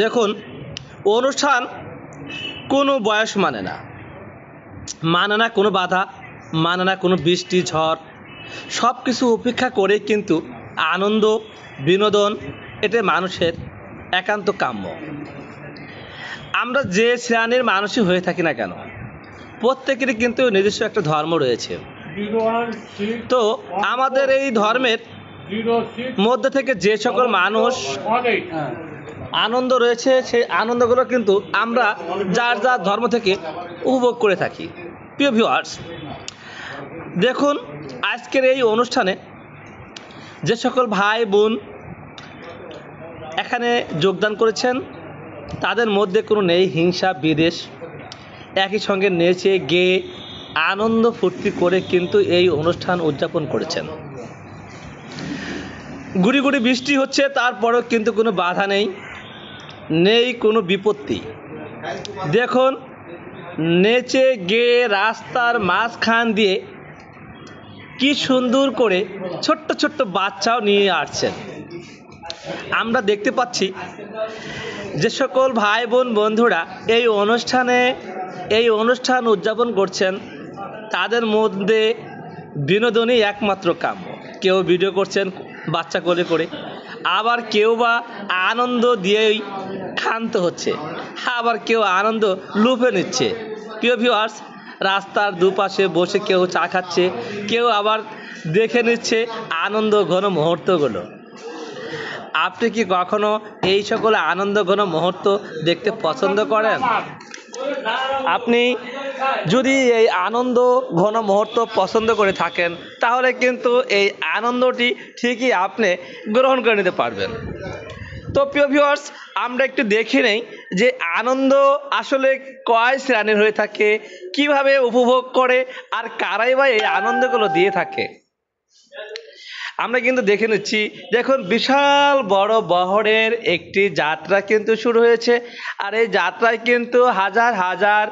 দেখুন, অনুষ্ঠান কোনো বয়স মানে না কোনো বাধা, মানে না কোনো বৃষ্টি ঝড়। সব কিছু উপেক্ষা করে কিন্তু আনন্দ বিনোদন এটা মানুষের একান্ত কাম্য। আমরা যে শ্রেণীর মানুষই হয়ে থাকি না কেন, প্রত্যেকেরই কিন্তু নিজস্ব একটা ধর্ম রয়েছে। তো আমাদের এই ধর্মের মধ্যে থেকে যে সকল মানুষ আনন্দ রয়েছে, সেই আনন্দগুলো কিন্তু আমরা যার যার ধর্ম থেকে উপভোগ করে থাকি। প্রিয় ভিউয়ার্স, দেখুন আজকের এই অনুষ্ঠানে যে সকল ভাই বোন এখানে যোগদান করেছেন, তাদের মধ্যে কোনো নেই হিংসা বিদ্বেষ। একই সঙ্গে নেচে গেয়ে আনন্দ ফুর্তি করে কিন্তু এই অনুষ্ঠান উদযাপন করেছেন। গুড়ি গুড়ি বৃষ্টি হচ্ছে, তারপরেও কিন্তু কোনো বাধা নেই কোনো বিপত্তি। দেখুন, নেচে গেয়ে রাস্তার মাঝখান দিয়ে কি সুন্দর করে ছোট্ট ছোট্ট বাচ্চাও নিয়ে আসছেন। আমরা দেখতে পাচ্ছি যে সকল ভাই বোন বন্ধুরা এই অনুষ্ঠান উদযাপন করছেন, তাদের মধ্যে বিনোদনই একমাত্র কাম্য। কেউ ভিডিও করছেন বাচ্চা কোলে করে, আবার কেউ বা আনন্দ দিয়েই ক্ষান্ত হচ্ছে, আবার কেউ আনন্দ লুফে নিচ্ছে। প্রিয় ভিউয়ার্স, রাস্তার দুপাশে বসে কেউ চা খাচ্ছে, কেউ আবার দেখে নিচ্ছে আনন্দ ঘন মুহূর্তগুলো। আপনি কি কখনো এই সকল আনন্দ ঘন মুহূর্ত দেখতে পছন্দ করেন? আপনি যদি এই আনন্দ ঘন মুহূর্ত পছন্দ করে থাকেন, তাহলে কিন্তু এই আনন্দটি ঠিকই আপনি গ্রহণ করে নিতে পারবেন। তো প্রিয় ভিউয়ার্স, আমরা একটু দেখে নেই যে আনন্দ আসলে কয় শ্রেণীর হয়ে থাকে, কিভাবে উপভোগ করে, আর কারাই বা এই আনন্দগুলো দিয়ে থাকে। আমরা কিন্তু দেখে নিচ্ছি, দেখুন বিশাল বড় বহরের একটি যাত্রা কিন্তু শুরু হয়েছে, আর এই যাত্রায় কিন্তু হাজার হাজার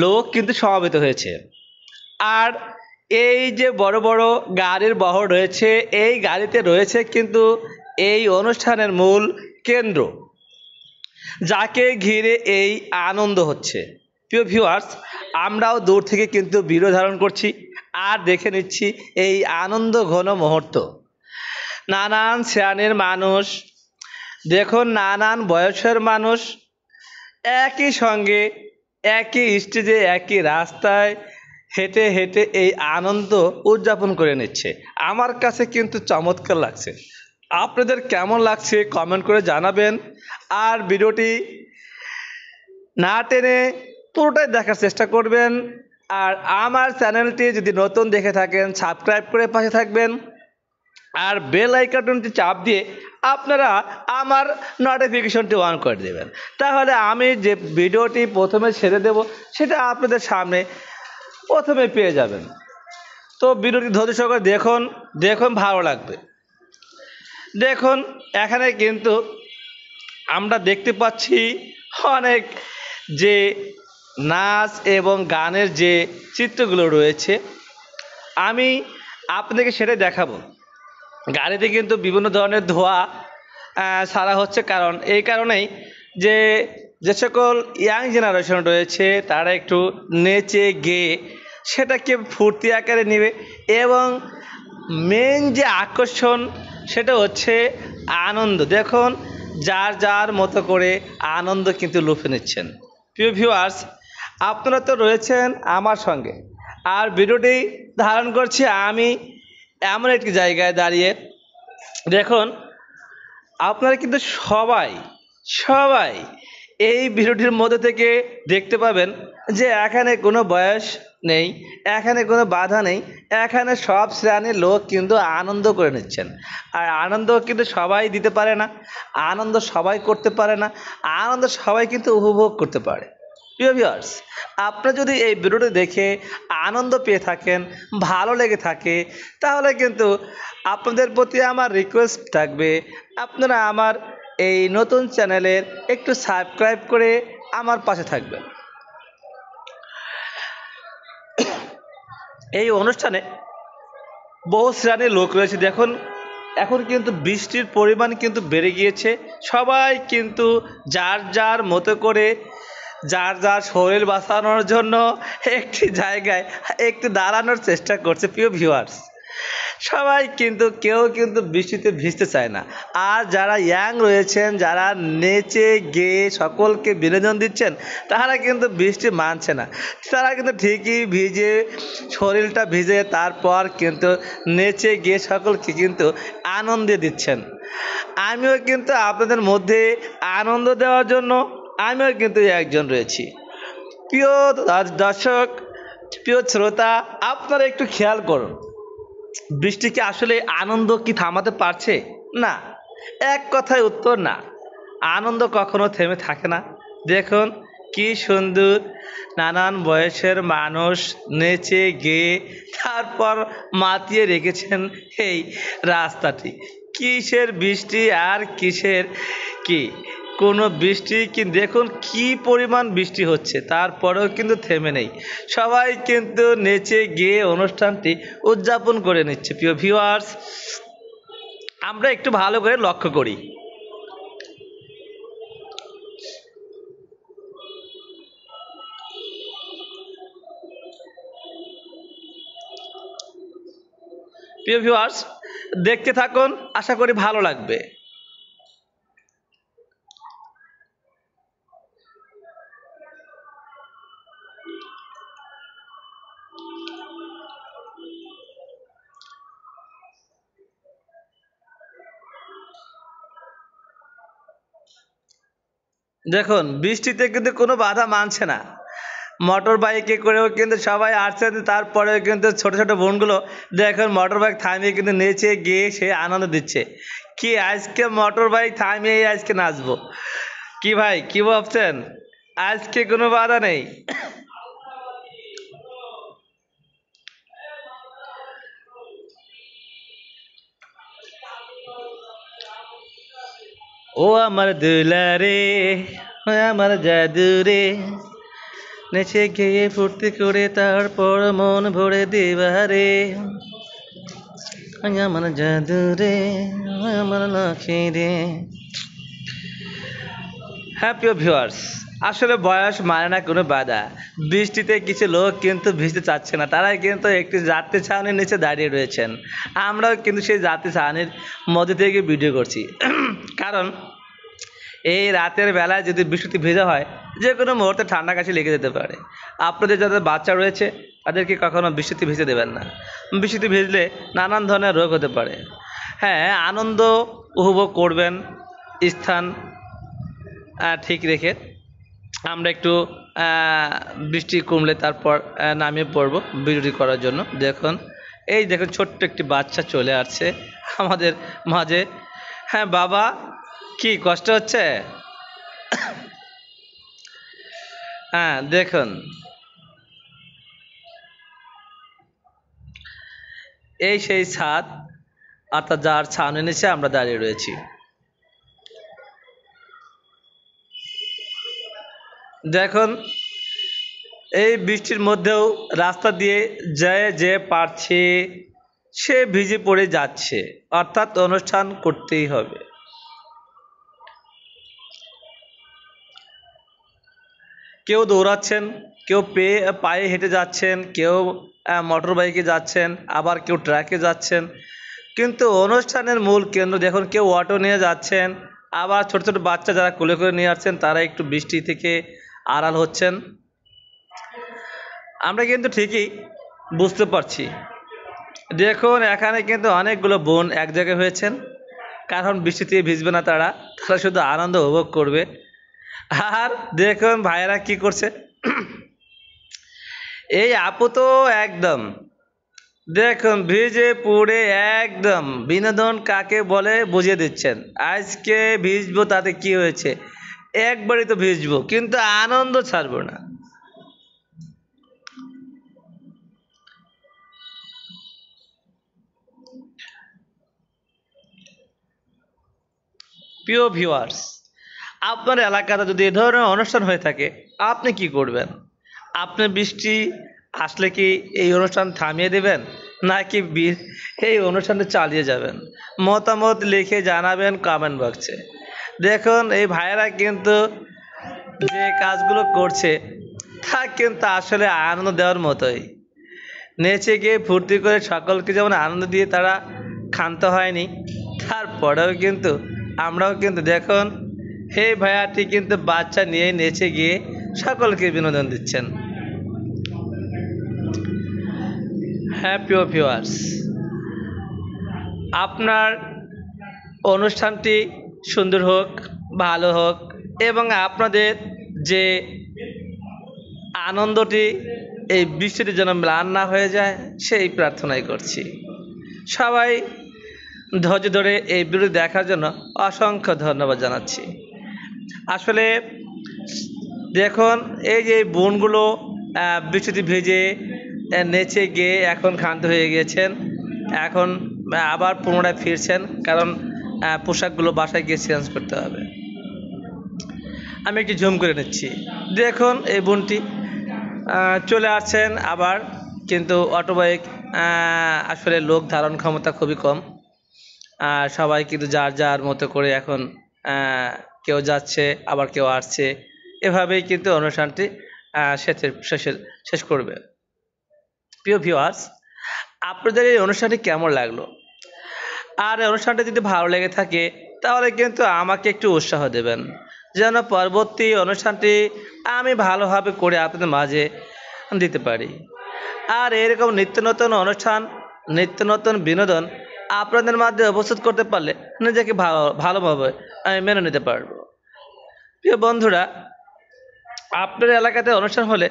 লোক কিন্তু সমবেত হয়েছে। আর এই যে বড় বড় গাড়ির বহর রয়েছে, এই গাড়িতে রয়েছে কিন্তু এই অনুষ্ঠানের মূল কেন্দ্র, যাকে ঘিরে এই আনন্দ হচ্ছে। প্রিয় ভিউয়ার্স, আমরাও দূর থেকে কিন্তু ভিডিও ধারণ করছি আর দেখে নিচ্ছি এই আনন্দ ঘন মুহূর্ত। নানান শ্রেণীর মানুষ, দেখুন নানান বয়সের মানুষ একই সঙ্গে একই স্টেজে একই রাস্তায় হেঁটে হেঁটে এই আনন্দ উদযাপন করে নিচ্ছে। আমার কাছে কিন্তু চমৎকার লাগছে। আপনাদের কেমন লাগছে কমেন্ট করে জানাবেন, আর ভিডিওটি না টেনে পুরোটাই দেখার চেষ্টা করবেন। আর আমার চ্যানেলটি যদি নতুন দেখে থাকেন, সাবস্ক্রাইব করে পাশে থাকবেন, আর বেল আইকনটি চাপ দিয়ে আপনারা আমার নোটিফিকেশনটি অন করে দেবেন। তাহলে আমি যে ভিডিওটি প্রথমে ছেড়ে দেব, সেটা আপনাদের সামনে প্রথমে পেয়ে যাবেন। তো ভিডিওটি ধৈর্য সহকারে দেখুন, ভালো লাগবে। দেখুন এখানে কিন্তু আমরা দেখতে পাচ্ছি অনেক যে নাচ এবং গানের যে চিত্রগুলো রয়েছে, আমি আপনাদেরকে সেটাই দেখাবো। গাড়িতে কিন্তু বিভিন্ন ধরনের ধোঁয়া ছাড়া হচ্ছে, কারণ এই কারণেই যে সকল ইয়াং জেনারেশন রয়েছে, তারা একটু নেচে গেয়ে সেটাকে ফুর্তি আকারে নেবে, এবং মেন যে আকর্ষণ সেটা হচ্ছে আনন্দ। দেখুন যার যার মতো করে আনন্দ কিন্তু লুফে নিচ্ছেন। প্রিয় ভিউয়ার্স, আপনারা তো রয়েছেন আমার সঙ্গে, আর ভিডিওটি ধারণ করছি আমি এমন একটি জায়গায় দাঁড়িয়ে। দেখুন আপনারা কিন্তু সবাই এই ভিডিওটির মধ্যে থেকে দেখতে পাবেন যে এখানে কোনো বয়স নেই, এখানে কোনো বাধা নেই, এখানে সব শ্রেণীর লোক কিন্তু আনন্দ করে নিচ্ছেন। আর আনন্দ কিন্তু সবাই দিতে পারে না, আনন্দ সবাই করতে পারে না, আনন্দ সবাই কিন্তু উপভোগ করতে পারে। প্রিয় ভিউয়ার্স, আপনারা যদি এই ভিডিওটি দেখে আনন্দ পেয়ে থাকেন, ভালো লেগে থাকে, তাহলে কিন্তু আপনাদের প্রতি আমার রিকোয়েস্ট থাকবে, আপনারা আমার এই নতুন চ্যানেলের একটু সাবস্ক্রাইব করে আমার পাশে থাকবেন। এই অনুষ্ঠানে বহু শ্রেণীর লোক রয়েছে। দেখুন এখন কিন্তু বৃষ্টির পরিমাণ কিন্তু বেড়ে গিয়েছে। সবাই কিন্তু যার যার মতো করে যার যার শরীর বাঁচানোর জন্য একটি জায়গায় একটু দাঁড়ানোর চেষ্টা করছে প্রিয় ভিউয়ার্স। সবাই কিন্তু কেউ কিন্তু বৃষ্টিতে ভিজতে চায় না। আর যারা ইয়াং রয়েছেন, যারা নেচে গেয়ে সকলকে বিনোদন দিচ্ছেন, তারা কিন্তু বৃষ্টি মানছে না। তারা কিন্তু ঠিকই ভিজে, শরীরটা ভিজে তারপর কিন্তু নেচে গিয়ে সকলকে কিন্তু আনন্দ দিচ্ছেন। আমিও কিন্তু আপনাদের মধ্যে আনন্দ দেওয়ার জন্য আমিও কিন্তু একজন রয়েছি। প্রিয় দর্শক, প্রিয় শ্রোতা, আপনারা একটু খেয়াল করুন, বৃষ্টি কি আসলে আনন্দ কি থামাতে পারছে? না, এক কথায় উত্তর না। আনন্দ কখনো থেমে থাকে না। দেখুন কি সুন্দর নানান বয়সের মানুষ নেচে গেয়ে তারপর মাতিয়ে রেখেছেন এই রাস্তাটি। কিসের বৃষ্টি আর কিসের কি কোনো বৃষ্টি কি, দেখুন কি পরিমাণ বৃষ্টি হচ্ছে, তারপরেও কিন্তু থেমে নেই। সবাই কিন্তু নেচে গিয়ে অনুষ্ঠানটি উদযাপন করে নিচ্ছে। প্রিয় ভিউয়ার্স, আমরা একটু ভালো করে লক্ষ্য করি। প্রিয় ভিউয়ার্স, দেখতে থাকুন, আশা করি ভালো লাগবে। দেখুন বৃষ্টিতে কিন্তু কোনো বাধা মানছে না। মোটর বাইকে করেও কিন্তু সবাই আসছে, তারপরেও কিন্তু ছোট ছোট বোনগুলো দেখুন মোটর বাইক থামিয়ে কিন্তু নেচে গিয়ে সে আনন্দ দিচ্ছে। কি আজকে মোটর বাইক থামিয়ে আজকে নাচবো? কি ভাই কি ভাবছেন? আজকে কোনো বাধা নেই। ও আমার দুলারে, ও আমার জাদু রে, নেচে গিয়ে ফুর্তি করে তারপর মন ভরে দিবারে, আমার জাদু রে, আমার লক্ষ্মী রে। হ্যাপি ভিউয়ার্স, আসলে বয়স মানে না কোনো বাধা। বৃষ্টিতে কিছু লোক কিন্তু ভিজতে চাচ্ছে না, তারাই কিন্তু একটি যাত্রী ছাউনির নিচে দাঁড়িয়ে রয়েছেন। আমরাও কিন্তু সেই যাত্রী ছাউনির মধ্যে থেকে ভিডিও করছি। কারণ এই রাতের বেলায় যদি বৃষ্টিতে ভেজা হয়, যে কোনো মুহূর্তে ঠান্ডা কাশি লেগে যেতে পারে। আপনাদের যাদের বাচ্চা রয়েছে তাদেরকে কখনো বৃষ্টিতে ভিজতে দেবেন না। বৃষ্টিতে ভিজলে নানান ধরনের রোগ হতে পারে। হ্যাঁ, আনন্দ উপভোগ করবেন স্থান ঠিক রেখে। আমরা একটু বৃষ্টি কমলে তারপর নামিয়ে পড়ব ভিডিওটি করার জন্য। দেখুন এই দেখুন ছোট্ট একটি বাচ্চা চলে আসছে আমাদের মাঝে। হ্যাঁ বাবা, কি কষ্ট হচ্ছে? হ্যাঁ দেখুন, এই সেই ছাদ, অর্থাৎ যার ছাউনি নিচে আমরা দাঁড়িয়ে রয়েছি। দেখুন এই বৃষ্টির মধ্যেও রাস্তা দিয়ে যে পারছে সে ভিজে পড়ে যাচ্ছে, অর্থাৎ অনুষ্ঠান করতেই হবে। কেউ দৌড়াচ্ছেন, কেউ পায়ে হেঁটে যাচ্ছেন, কেউ মোটর বাইকে যাচ্ছেন, আবার কেউ ট্রাকে যাচ্ছেন। কিন্তু অনুষ্ঠানের মূল কেন্দ্র দেখুন, কেউ অটো নিয়ে যাচ্ছেন, আবার ছোট ছোট বাচ্চা যারা কোলে করে নিয়ে আসছেন তারা একটু বৃষ্টি থেকে আড়াল হচ্ছেন। আমরা কিন্তু ঠিকই বুঝতে পারছি। দেখুন এখানে কিন্তু অনেকগুলো বোন এক জায়গায় হয়েছেন, কারণ বৃষ্টিতে ভিজবে না, তারা তারা শুধু আনন্দ উপভোগ করবে। আর দেখুন ভাইয়েরা কি করছে। এই আপু তো একদম দেখুন ভিজে পুড়ে একদম বিনোদন কাকে বলে বুঝিয়ে দিচ্ছেন। আজকে ভিজবো তাতে কি হয়েছে, একবারই তো ভিজবো, কিন্তু আনন্দ ছাড়বো না। প্রিয় ভিউয়ার্স, আপনার এলাকাতে যদি এ ধরনের অনুষ্ঠান হয়ে থাকে আপনি কি করবেন? আপনি বৃষ্টি আসলে কি এই অনুষ্ঠান থামিয়ে দেবেন নাকি এই অনুষ্ঠানটা চালিয়ে যাবেন? মতামত লিখে জানাবেন কমেন্ট বক্সে। দেখুন এই ভাইয়েরা কিন্তু যে কাজগুলো করছে তা কিন্তু আসলে আনন্দ দেওয়ার মতোই। নেচে গিয়ে ফুর্তি করে সকলকে যেমন আনন্দ দিয়ে তারা ক্ষান্ত হয়নি, তারপরেও কিন্তু আমরাও কিন্তু দেখুন এই ভাইয়াটি কিন্তু বাচ্চা নিয়ে নেচে গিয়ে সকলকে বিনোদন দিচ্ছেন। হ্যাপি ভিউয়ার্স, আপনার অনুষ্ঠানটি সুন্দর হোক, ভালো হোক এবং আপনাদের যে আনন্দটি এই বৃষ্টিতে যেন ম্লান না হয়ে যায় সেই প্রার্থনাই করছি। সবাই ধৈর্য ধরে এই ভিডিও দেখার জন্য অসংখ্য ধন্যবাদ জানাচ্ছি। আসলে দেখুন এই যে বোনগুলো বৃষ্টিতে ভিজে নেচে গিয়ে এখন ক্ষান্ত হয়ে গিয়েছেন, এখন আবার পুনরায় ফিরছেন, কারণ পোশাকগুলো বাসায় গিয়ে চেঞ্জ করতে হবে। আমি একটু জুম করে নিচ্ছি। দেখুন এই বোনটি চলে আসছেন আবার, কিন্তু অটোবাইক আসলে লোক ধারণ ক্ষমতা খুবই কম। সবাই কিন্তু যার যার মতো করে এখন কেউ যাচ্ছে আবার কেউ আসছে, এভাবেই কিন্তু অনুষ্ঠানটি শেষ করবে। প্রিয় ভিউয়ার্স, আপনাদের এই অনুষ্ঠানটি কেমন লাগলো? আর এই অনুষ্ঠানটি যদি ভালো লেগে থাকে তাহলে কিন্তু আমাকে একটু উৎসাহ দেবেন, যেন পরবর্তী অনুষ্ঠানটি আমি ভালোভাবে করে আপনাদের মাঝে দিতে পারি। আর এরকম নিত্য নতুন অনুষ্ঠান, নিত্য নতুন বিনোদন আপনাদের মাঝে উপস্থিত করতে পারলে নিজেকে ভালোভাবে আমি মেনে নিতে পারবো। প্রিয় বন্ধুরা, আপনার এলাকাতে অনুষ্ঠান হলে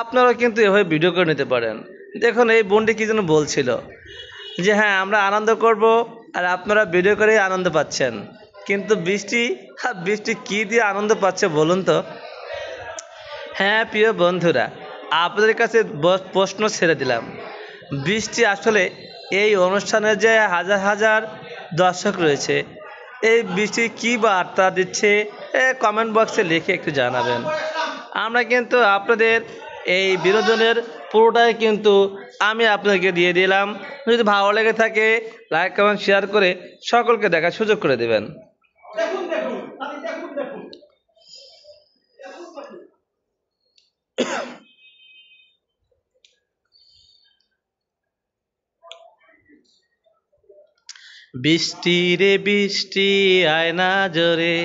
আপনারাও কিন্তু এভাবে ভিডিও করে নিতে পারেন। দেখুন এই বোনটি কী যেন বলছিল যে হ্যাঁ আমরা আনন্দ করব আর আপনারা ভিডিও করেই আনন্দ পাচ্ছেন, কিন্তু বৃষ্টি কী দিয়ে আনন্দ পাচ্ছে বলুন তো? হ্যাঁ প্রিয় বন্ধুরা, আপনাদের কাছে প্রশ্ন ছেড়ে দিলাম, বৃষ্টি আসলে এই অনুষ্ঠানে যে হাজার হাজার দর্শক রয়েছে, এই বৃষ্টি কী বার্তা দিচ্ছে কমেন্ট বক্সে লিখে একটু জানাবেন। আমরা কিন্তু আপনাদের এই বিনোদনের পুরোটাই কিন্তু আমি আপনাদেরকে দিয়ে দিলাম। যদি ভালো লেগে থাকে লাইক কমেন্ট শেয়ার করে সকলকে দেখার সুযোগ করে দেবেন। বৃষ্টি রে বৃষ্টি আয়না জোরে,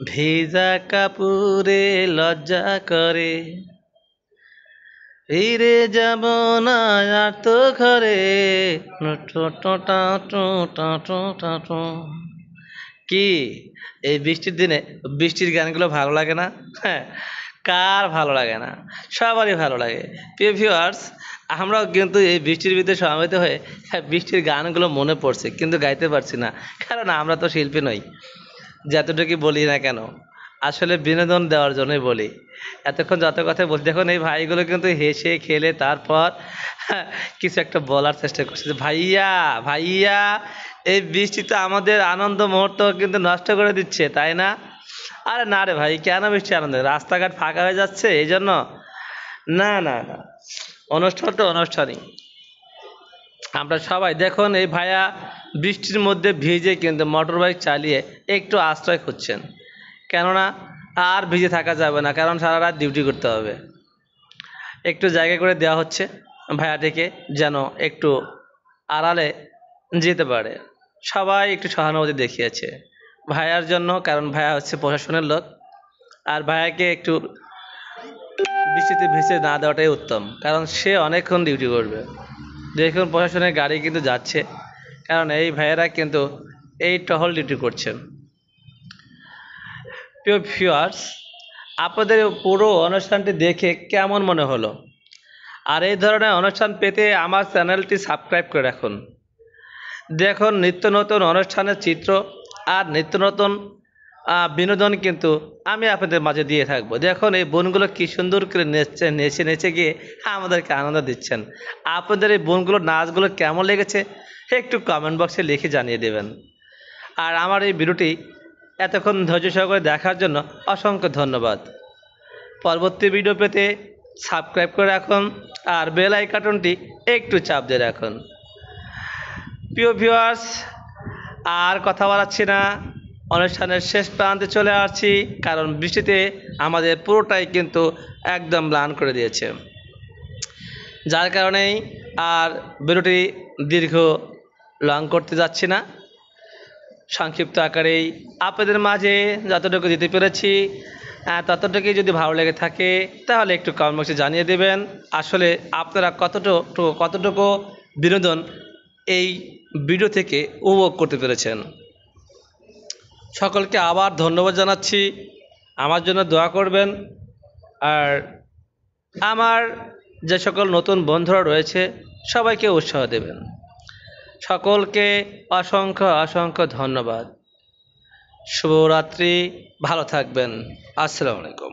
ভেজা কাপুরে লজ্জা করে, এই রে যাব না আর তো ঘরে। কি এই বৃষ্টির দিনে বৃষ্টির গানগুলো ভালো লাগে না? হ্যাঁ, কার ভালো লাগে না? সবারই ভালো লাগে। প্রিয় ভিউয়ার্স, আমরাও কিন্তু এই বৃষ্টির ভিতরে সমবেত হয়ে বৃষ্টির গানগুলো মনে পড়ছে, কিন্তু গাইতে পারছি না, কারণ আমরা তো শিল্পী নই। যতটুকু বলি না কেন আসলে বিনোদন দেওয়ার জন্যই বলি। এতক্ষণ যত কথা বলছি, দেখুন এই ভাইগুলো কিন্তু হেসে খেলে তারপর কিছু একটা বলার চেষ্টা করছে যে ভাইয়া ভাইয়া এই বৃষ্টি তো আমাদের আনন্দ মুহূর্ত কিন্তু নষ্ট করে দিচ্ছে, তাই না? আরে না রে ভাই, কেন বৃষ্টি আনন্দ? রাস্তাঘাট ফাঁকা হয়ে যাচ্ছে এই জন্য? না না না, অনুষ্ঠান তো অনুষ্ঠানই। আমরা সবাই দেখুন এই ভাইয়া বৃষ্টির মধ্যে ভিজে কিন্তু মোটর বাইক চালিয়ে একটু আশ্রয় খুঁজছেন, কেননা আর ভিজে থাকা যাবে না, কারণ সারা রাত ডিউটি করতে হবে। একটু জায়গা করে দেওয়া হচ্ছে ভাইয়াটিকে যেন একটু আড়ালে যেতে পারে। সবাই একটু সহানুভূতি দেখিয়েছে ভাইয়ার জন্য, কারণ ভাইয়া হচ্ছে প্রশাসনের লোক, আর ভাইয়াকে একটু বৃষ্টিতে ভেসে না দেওয়াটাই উত্তম, কারণ সে অনেকক্ষণ ডিউটি করবে। দেখুন প্রশাসনের গাড়ি কিন্তু যাচ্ছে, কারণ এই ভাইয়েরা কিন্তু এই টহল ডিউটি করছেন। প্রিয় ভিউয়ার্স, আপনাদের পুরো অনুষ্ঠানটি দেখে কেমন মনে হলো? আর এই ধরনের অনুষ্ঠান পেতে আমার চ্যানেলটি সাবস্ক্রাইব করে রাখুন। দেখুন নিত্য নতুন অনুষ্ঠানের চিত্র আর নিত্য নতুন বিনোদন কিন্তু আমি আপনাদের মাঝে দিয়ে থাকবো। দেখুন এই বোনগুলো কী সুন্দর করে নেচে নেচে গিয়ে আমাদেরকে আনন্দ দিচ্ছেন। আপনাদের এই বোনগুলোর নাচগুলো কেমন লেগেছে একটু কমেন্ট বক্সে লিখে জানিয়ে দেবেন। আর আমার এই ভিডিওটি এতক্ষণ ধৈর্য সহকারে দেখার জন্য অসংখ্য ধন্যবাদ। পরবর্তী ভিডিও পেতে সাবস্ক্রাইব করে রাখুন আর বেল আইকনটি একটু চাপ দিয়ে রাখুন। প্রিয় ভিউয়ার্স, আর কথা বাড়াচ্ছি না, অনুষ্ঠানের শেষ প্রান্তে চলে আসছি, কারণ বৃষ্টিতে আমাদের পুরোটাই কিন্তু একদম ম্লান করে দিয়েছে, যার কারণেই আর ভিডিওটি দীর্ঘ লং করতে যাচ্ছি না। সংক্ষিপ্ত আকারেই আপনাদের মাঝে যতটুকু দিতে পেরেছি, ততটুকুই যদি ভালো লেগে থাকে তাহলে একটু কমেন্ট বক্সে জানিয়ে দেবেন আসলে আপনারা কতটুকু বিনোদন এই ভিডিও থেকে উপভোগ করতে পেরেছেন। সকলকে আবার ধন্যবাদ জানাচ্ছি, আমার জন্য দোয়া করবেন। আর আমার যে সকল নতুন বন্ধুরা রয়েছে সবাইকে উৎসাহ দেবেন। সকলকে অসংখ্য অসংখ্য ধন্যবাদ। শুভরাত্রি, ভালো থাকবেন। আসসালামু আলাইকুম।